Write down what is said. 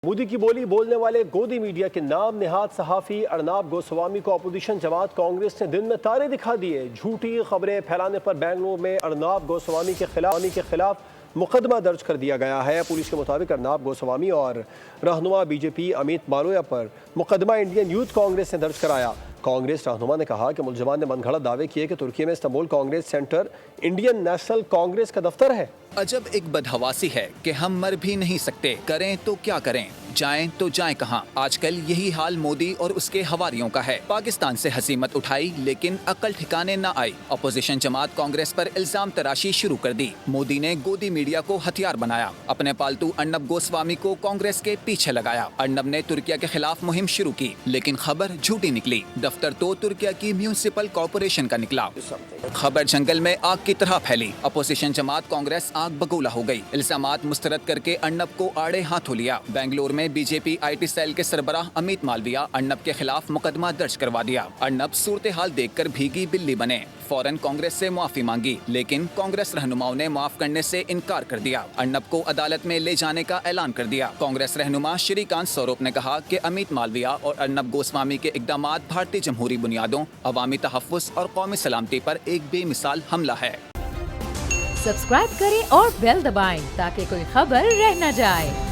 مودی کی بولی بولنے والے گودی میڈیا کے نام نہاد صحافی ارناب گوسوامی کو اپوزیشن جماعت کانگریس نے دن میں تارے دکھا دیے۔ جھوٹی خبریں پھیلانے پر بنگلور میں ارناب گوسوامی کے خلاف مقدمہ درج کر دیا گیا ہے۔ پولیس کے مطابق ارناب گوسوامی اور رہنما بی جے پی امیت مالویا پر مقدمہ انڈین یوتھ کانگریس نے درج کرایا۔ کانگریس رہنما نے کہا کہ ملزمان نے من گھڑت دعوے کیے کہ ترکی میں Istanbul Congress centre Indian national Congress کا دفتر ہے۔ عجب ایک بدحواسی ہے کہ ہم مر بھی نہیں سکتے، کریں تو کیا کریں، جائیں تو جائیں کہاں۔ آج کل یہی حال مودی اور اس کے حواریوں کا ہے۔ پاکستان سے ہنسی مت اٹھائی لیکن عقل ٹھکانے نہ آئی۔ اپوزیشن جماعت کانگریس پر الزام تراشی شروع کر دی۔ مودی نے گودی میڈیا کو ہتھیار بنایا، اپنے پالتو ارنب گوسوامی کو کانگریس کے پیچھے لگایا۔ ارنب نے ترکیہ کے خلاف مہم شروع کی لیکن خبر جھوٹی نکلی۔ دفتر تو ترکیہ کی میونسپل کارپوریشن کا نکلا۔ خبر جنگل میں آگ کی طرح پھیلی۔ اپوزیشن جماعت کانگریس آگ بگولا ہو گئی۔ الزامات مسترد کر کے ارنب کو آڑے ہاتھوں لیا۔ بنگلور میں B J P I T cell کے سربراہ امیت مالویا ارنب کے خلاف مقدمہ درج کروا دیا۔ ارنب صورتحال دیکھ کر بھیگی بلی بنے، فوراً کانگریس سے معافی مانگی لیکن کانگریس رہنماؤں نے معاف کرنے سے انکار کر دیا۔ ارنب کو عدالت میں لے جانے کا اعلان کر دیا۔ کانگریس رہنما شری کانت سوروپ نے کہا کہ امیت مالویا اور ارنب گوسوامی کے اقدامات بھارتی جمہوری بنیادوں، عوامی تحفظ اور قومی سلامتی پر ایک بے مثال حملہ ہے۔ سبسکرائب کریں اور بیل دبائیں تاکہ کوئی خبر رہ نہ جائے۔